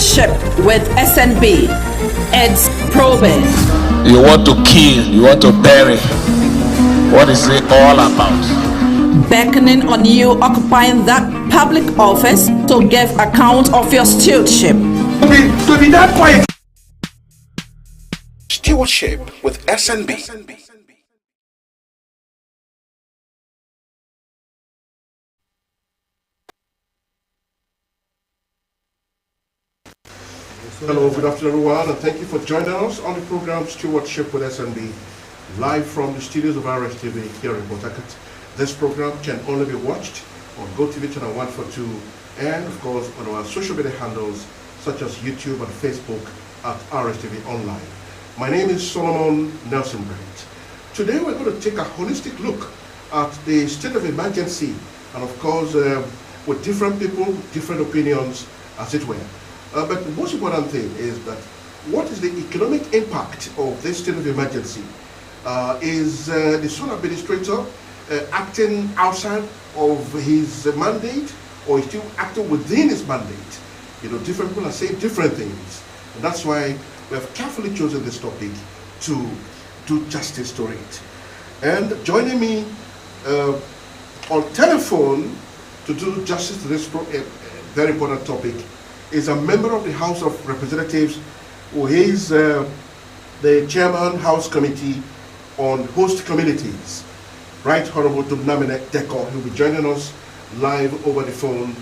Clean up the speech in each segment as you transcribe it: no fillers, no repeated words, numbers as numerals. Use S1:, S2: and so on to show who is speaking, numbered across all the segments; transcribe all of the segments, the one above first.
S1: Stewardship with SNB. It's probing.
S2: You want to kill, you want to bury. What is it all about?
S1: Beckoning on you occupying that public office to give account of your stewardship.
S3: To be that quiet. Stewardship with SNB. Hello, good afternoon everyone, and thank you for joining us on the program Stewardship with SNB, live from the studios of Rstv here in Port Harcourt. This program can only be watched on GoTV channel 142 and of course on our social media handles such as YouTube and Facebook at Rstv Online. My name is Solomon Nelson Brent. Today we're going to take a holistic look at the state of emergency and of course with different people, different opinions as it were. But the most important thing is that what is the economic impact of this state of emergency? Is the sole administrator acting outside of his mandate, or is still acting within his mandate? You know, different people are saying different things. And that's why we have carefully chosen this topic to do justice to it. And joining me on telephone to do justice to this very important topic is a member of the House of Representatives who is the Chairman House Committee on Host Communities, Right Honorable Dumnamine Deko. He'll be joining us live over the phone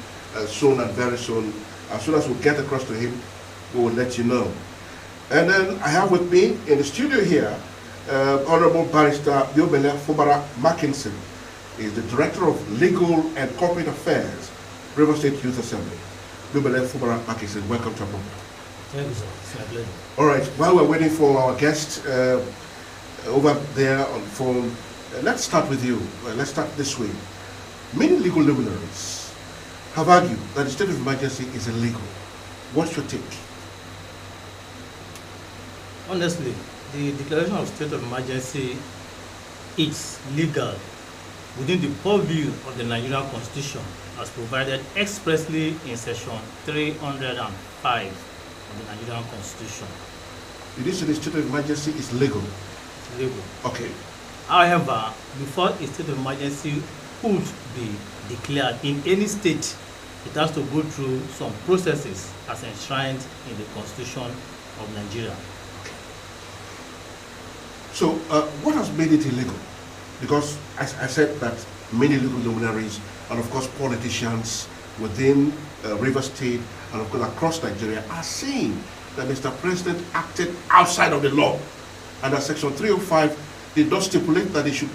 S3: soon and very soon. As soon as we get across to him, we will let you know. And then I have with me in the studio here Honorable Barrister Biobele Fubara Mackinson. He's the Director of Legal and Corporate Affairs, River State Youth Assembly. Biobele Fubara Mackinson, welcome to our program.
S4: Thank you, sir. It's my pleasure.
S3: All right, while we're waiting for our guest over there on the phone, let's start with you. Let's start this way. Many legal luminaries have argued that the state of emergency is illegal. What's your take?
S4: Honestly, the declaration of state of emergency is legal within the purview of the Nigerian Constitution as provided expressly in section 305 of the Nigerian Constitution.
S3: You did say the state of emergency is legal.
S4: Legal.
S3: Okay.
S4: However, before a state of emergency could be declared in any state, it has to go through some processes as enshrined in the Constitution of Nigeria.
S3: So, what has made it illegal? Because, as I said, that many legal luminaries and, of course, politicians within River State and, of course, across Nigeria are saying that Mr. President acted outside of the law. And that Section 305 did not stipulate that he should,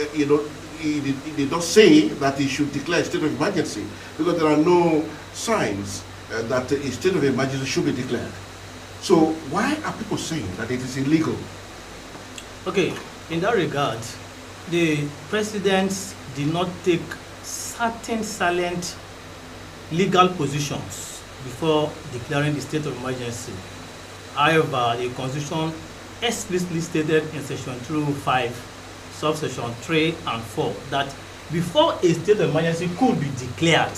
S3: he did not say that he should declare a state of emergency because there are no signs that a state of emergency should be declared. So, why are people saying that it is illegal?
S4: Okay, in that regard, the president did not take certain salient legal positions before declaring the state of emergency. However, the Constitution explicitly stated in section 205, subsection 3 and 4, that before a state of emergency could be declared,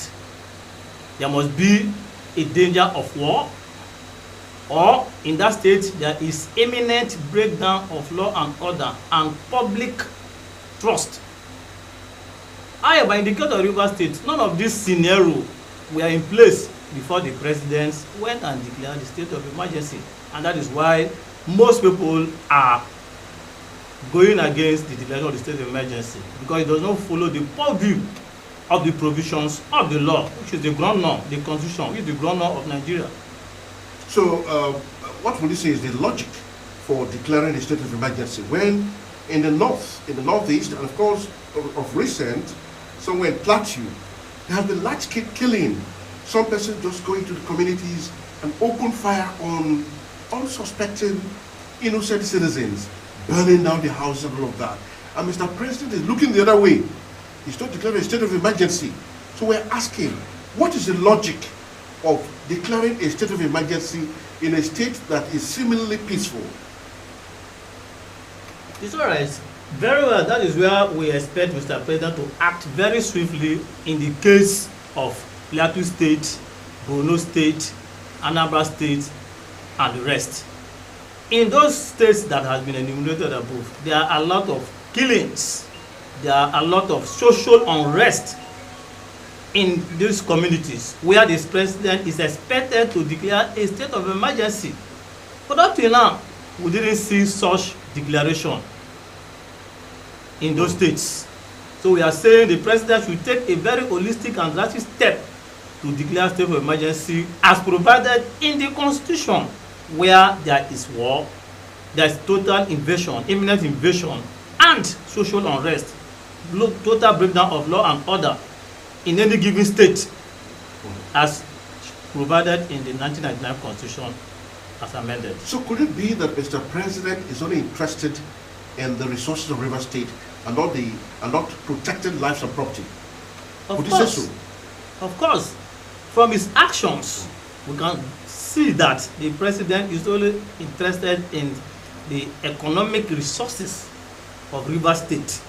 S4: there must be a danger of war, or in that state there is imminent breakdown of law and order and public trust. However, in the case of River State, none of these scenarios were in place before the president went and declared the state of emergency, and that is why most people are going against the declaration of the state of emergency, because it does not follow the purview of the provisions of the law, which is the ground norm, the Constitution, which is the ground norm of Nigeria.
S3: So, what would you say is the logic for declaring a state of emergency when in the north, in the northeast, and of course of recent, somewhere in Plateau, there have been large killing. Some persons just go into the communities and open fire on unsuspecting innocent citizens, burning down the houses and all of that. And Mr. President is looking the other way. He's not declaring a state of emergency. So we're asking, what is the logic of declaring a state of emergency in a state that is seemingly peaceful?
S4: It's all right. Very well. That is where we expect Mr. President to act very swiftly in the case of Plateau State, Borno State, Anambra State, and the rest. In those states that has been enumerated above, there are a lot of killings, there are a lot of social unrest in these communities where this president is expected to declare a state of emergency. But up till now, we didn't see such declaration in those states. So we are saying the president should take a very holistic and drastic step to declare state of emergency as provided in the constitution, where there is war, there is total invasion, imminent invasion, and social unrest, total breakdown of law and order in any given state, as provided in the 1999 constitution as amended.
S3: So could it be that Mr. President is only interested in the resources of River State and not protecting lives and property? Would you say so?
S4: Of course. From his actions, we can see that the president is only interested in the economic resources of River State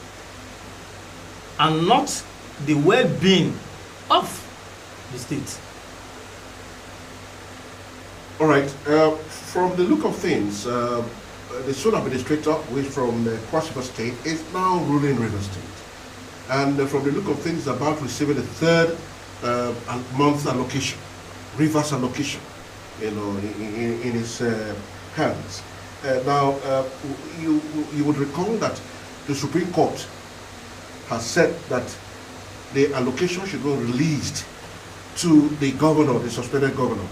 S4: and not the well-being of the state.
S3: All right. From the look of things, the sole administrator, who is from Cross River State, is now ruling River State. And from the look of things, about receiving the third month allocation, Rivers allocation, in his hands. Now, you would recall that the Supreme Court has said that the allocation should be released to the governor, the suspended governor,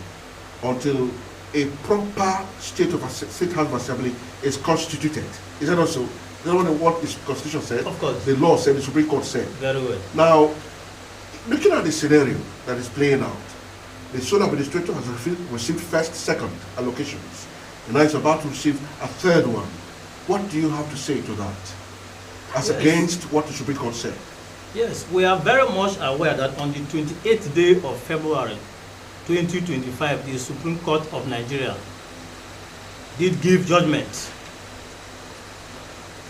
S3: until a proper state house of assembly is constituted. Is that also? Is that what the constitution said?
S4: Of course.
S3: The law said, the Supreme Court said.
S4: Very well.
S3: Now, looking at the scenario that is playing out, the sole administrator has received first, second allocations, and now it's about to receive a third one. What do you have to say to that, as against what the Supreme Court said?
S4: Yes, we are very much aware that on the 28th day of February 2025, the Supreme Court of Nigeria did give judgment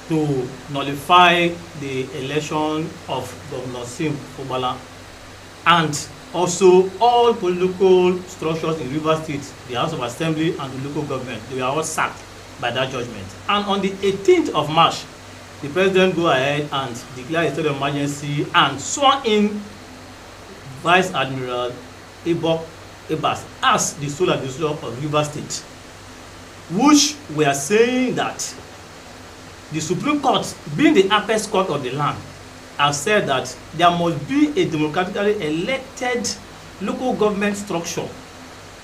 S4: to nullify the election of Governor Sim Fubala, and also all political structures in River State, the House of Assembly and the local government, they were all sacked by that judgment. And on the 18th of March, the president go ahead and declare a state of emergency and sworn in Vice Admiral Ebas as the sole administrator of River State, which we are saying that the Supreme Court, being the apex court of the land, have said that there must be a democratically elected local government structure,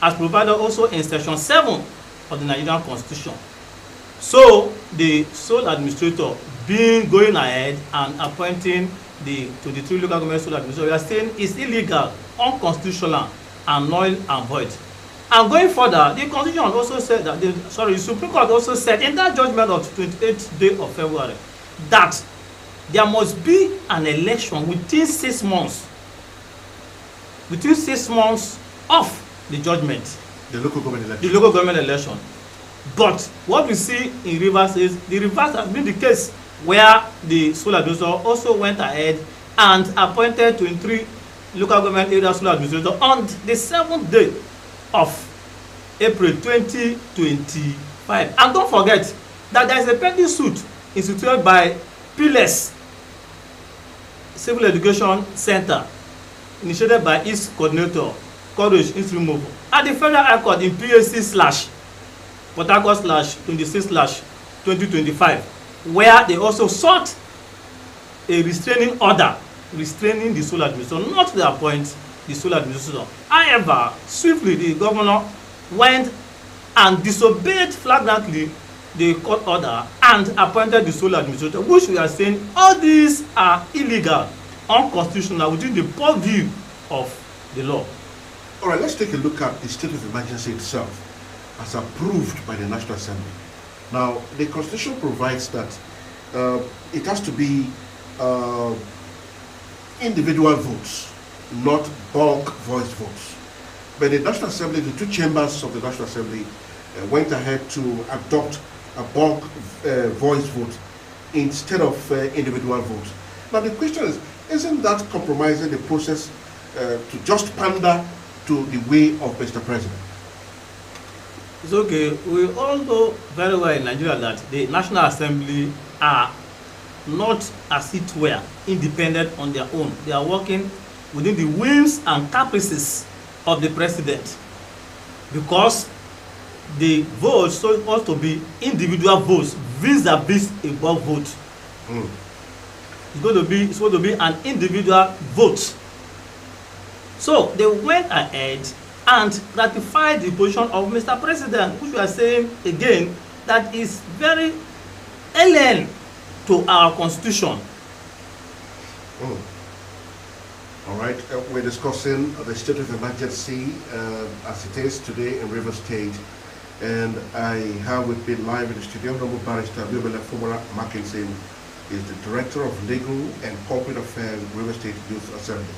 S4: as provided also in Section 7 of the Nigerian Constitution. So the sole administrator going ahead and appointing the 23 local government sole administrators, we are saying is illegal, unconstitutional, and null and void. And going further, the Constitution also said that the Supreme Court also said in that judgment of 28th day of February that there must be an election within 6 months. Within 6 months of the judgment.
S3: The local government election.
S4: The local government election. But what we see in Rivers is the reverse has been the case, where the sole administrator also went ahead and appointed 23 local government area sole administrator on the 7th day of April 2025. And don't forget that there is a pending suit instituted by Piles Civil Education Center, initiated by its coordinator, Courage Instrument, at the Federal High Court in PAC/ Port Harcourt /26/2025, where they also sought a restraining order restraining the sole administrator, not to appoint the sole administrator. However, swiftly the governor went and disobeyed flagrantly the court order and appointed the sole administrator, which we are saying all these are illegal, unconstitutional, within the purview of the law.
S3: All right, let's take a look at the state of emergency itself, as approved by the National Assembly. Now, the Constitution provides that it has to be individual votes, not bulk voice votes. But the National Assembly, the two chambers of the National Assembly, went ahead to adopt a bulk voice vote instead of individual votes. Now, the question is, isn't that compromising the process to just pander to the way of Mr. President?
S4: It's okay. We all know very well in Nigeria that the National Assembly are not, as it were, independent on their own. They are working within the whims and caprices of the president, because the votes so ought to be individual votes vis-a-vis a bulk vote.
S3: Mm.
S4: It's going to be an individual vote. So they went ahead and ratified the position of Mr. President, which we are saying again that is very alien to our constitution.
S3: Mm. All right, we're discussing the state of emergency as it is today in River State. And I have with me live in the studio, Honorable Barrister Biobele Fumara Mackinson, is the Director of Legal and Corporate Affairs, River State Youth Assembly.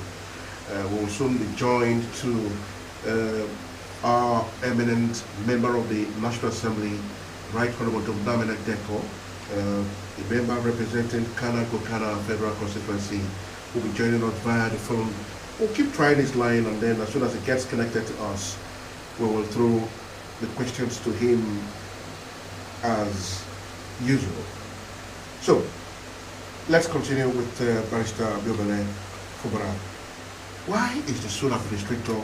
S3: We will soon be joined to our eminent member of the National Assembly, Right Honorable Dumdamene Deko, a member representing Kana Gokana Federal Constituency, will be joining us via the phone. We'll keep trying his line, and then as soon as it gets connected to us, we will throw the questions to him as usual. So, let's continue with Barrister Biobele Fumara. Why is the sole administrator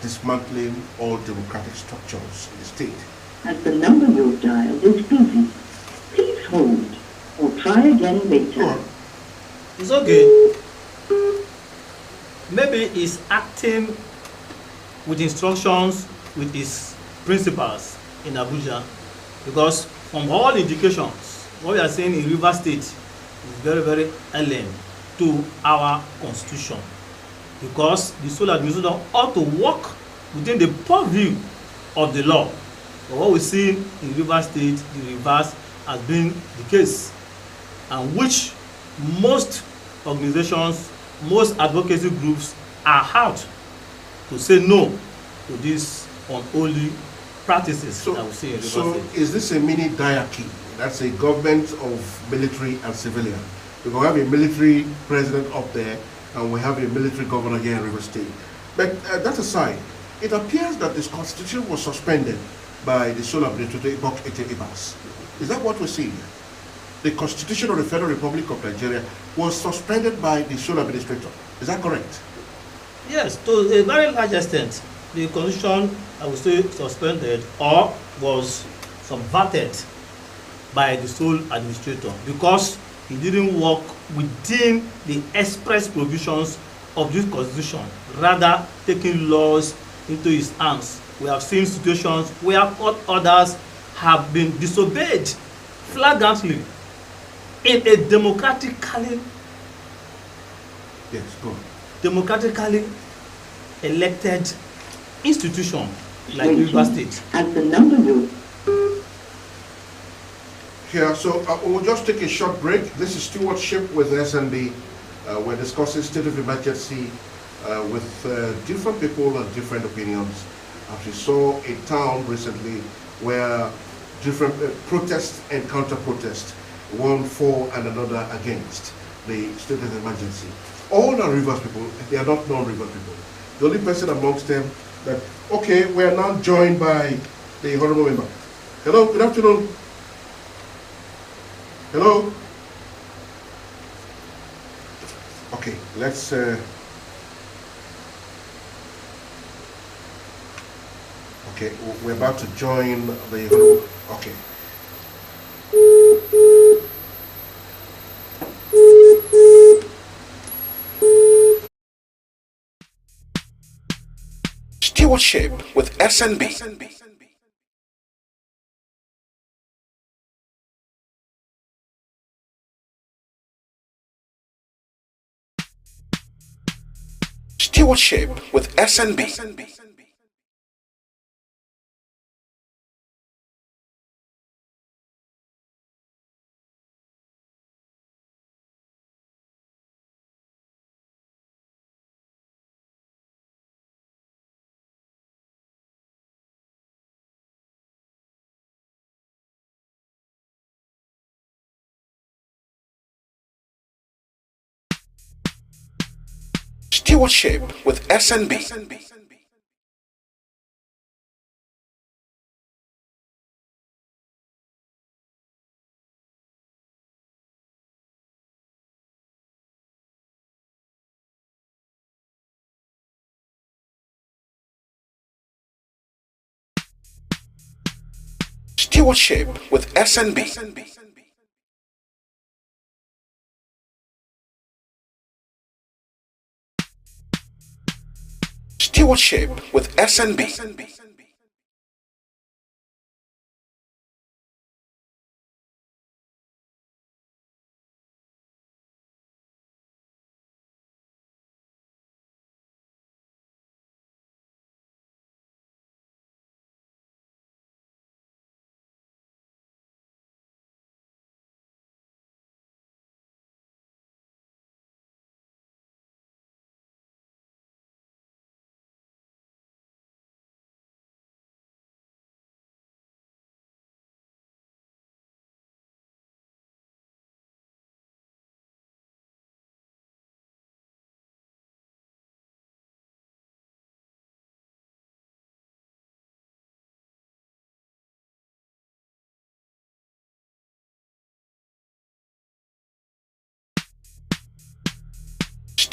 S3: dismantling all democratic structures in the state?
S5: As the number you've dialed is busy, please hold or try again later.
S4: It's okay. Maybe he's acting with instructions with his principals in Abuja, because from all indications, what we are saying in River State is very, very alien to our constitution, because the sole administrator ought to work within the purview of the law. But what we see in River State, the reverse has been the case, and which most organizations, most advocacy groups are out to say no to these unholy practices that we see in River State.
S3: Is this a mini diarchy? That's a government of military and civilian. We have a military president up there, and we have a military governor here in River State. But that aside, it appears that this constitution was suspended by the sole administrator, Ibok Ete Ibas. Is that what we're seeing? The Constitution of the Federal Republic of Nigeria was suspended by the sole administrator. Is that correct?
S4: Yes, to a very large extent. The Constitution, I would say, suspended or was subverted by the sole administrator, because he didn't work within the express provisions of this Constitution, rather taking laws into his hands. We have seen situations where court orders have been disobeyed flagrantly in a democratically elected institution like River State.
S5: As the number you
S3: Yeah, so we'll just take a short break. This is Stewardship with SNB. We're discussing state of emergency with different people and different opinions. As we saw a town recently where different protests and counter-protests, one for and another against the state of emergency. All are Rivers people, they are not non-River people. The only person amongst them that, okay, we are now joined by the honorable member. Hello, good afternoon. Hello? Okay, let's okay, we're about to join the okay. Stewardship with SNB. Stewardship with SNB. Stewardship with SNB. Stewardship with SNB. Stewardship with SNB.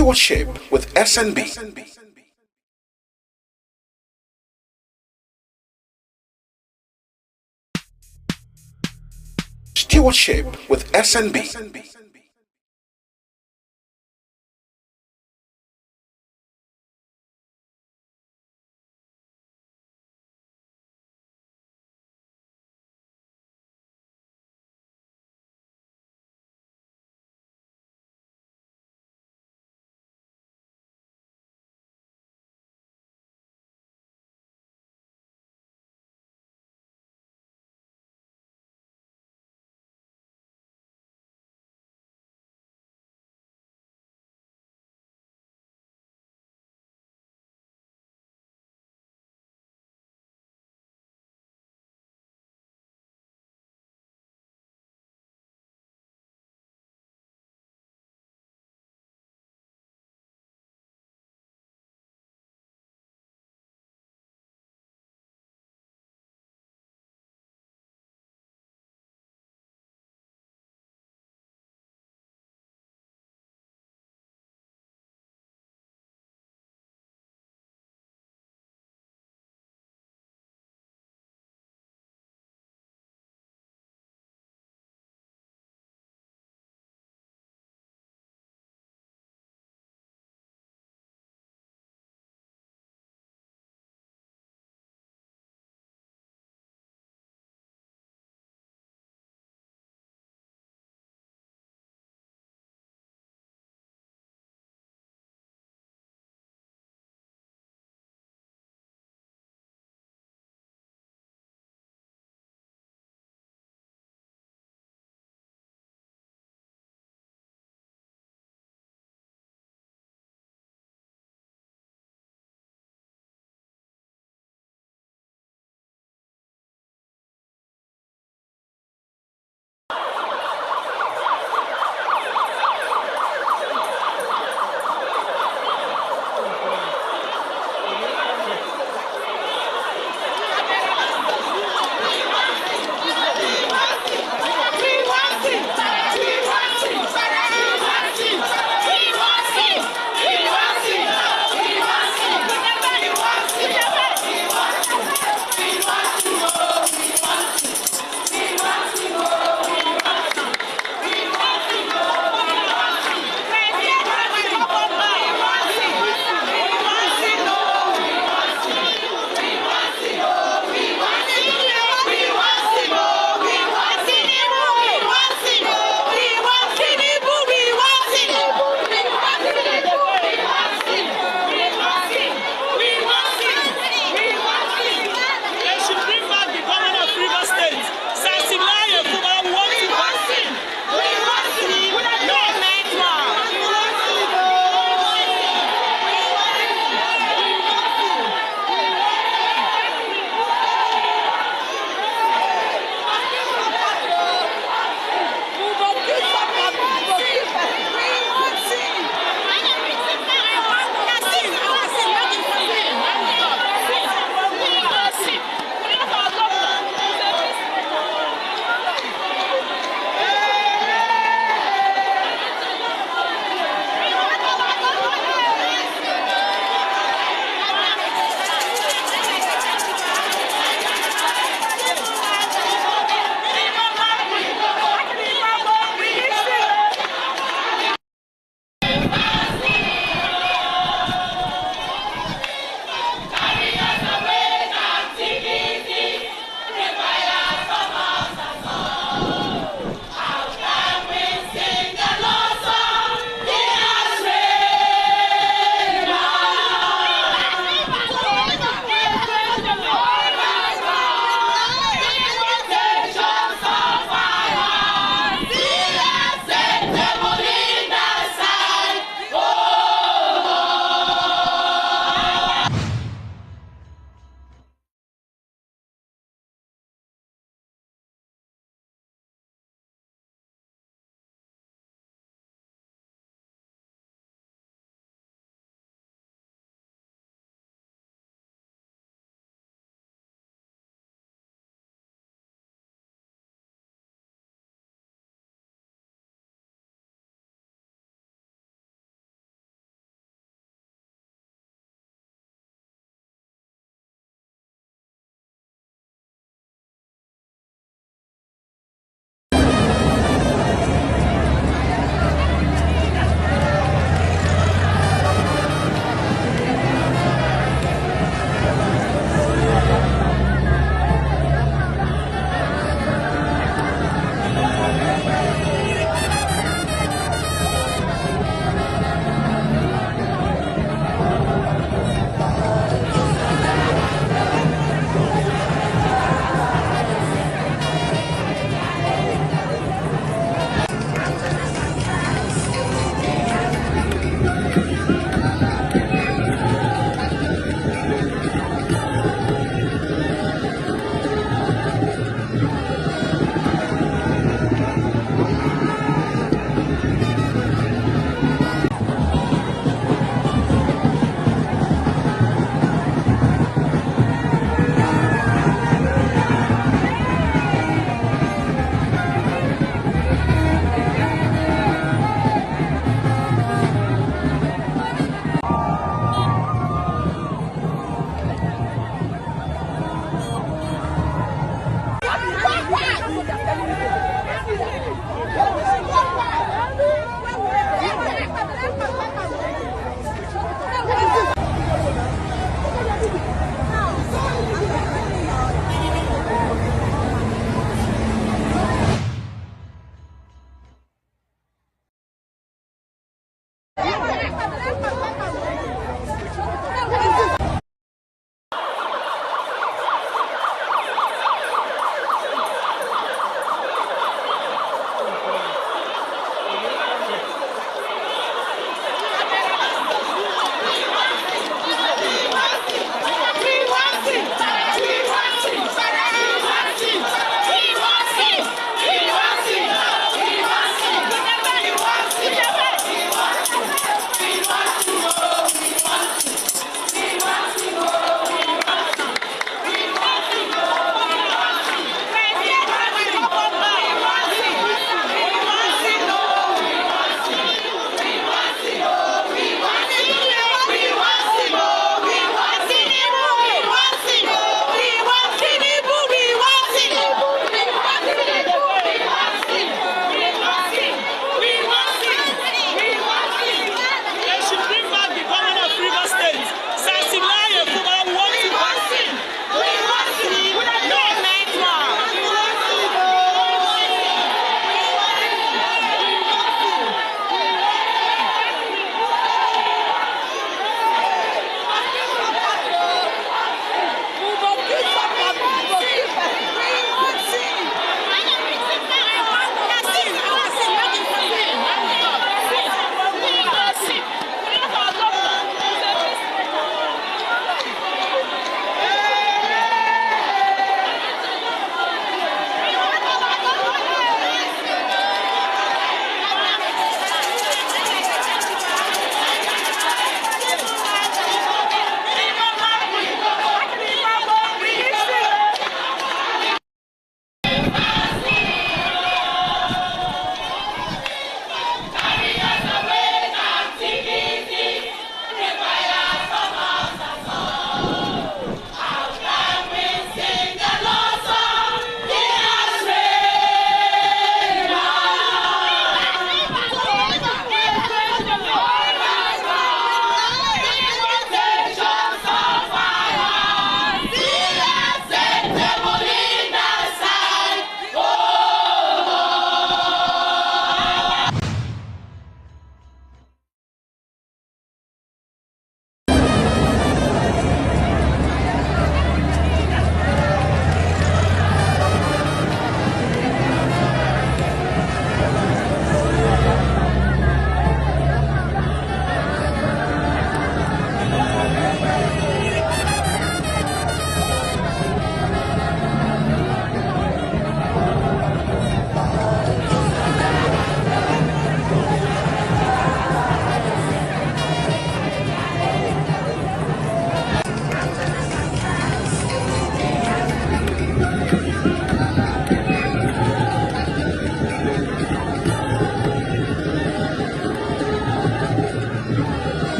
S3: Stewardship with SNB. Stewardship with SNB.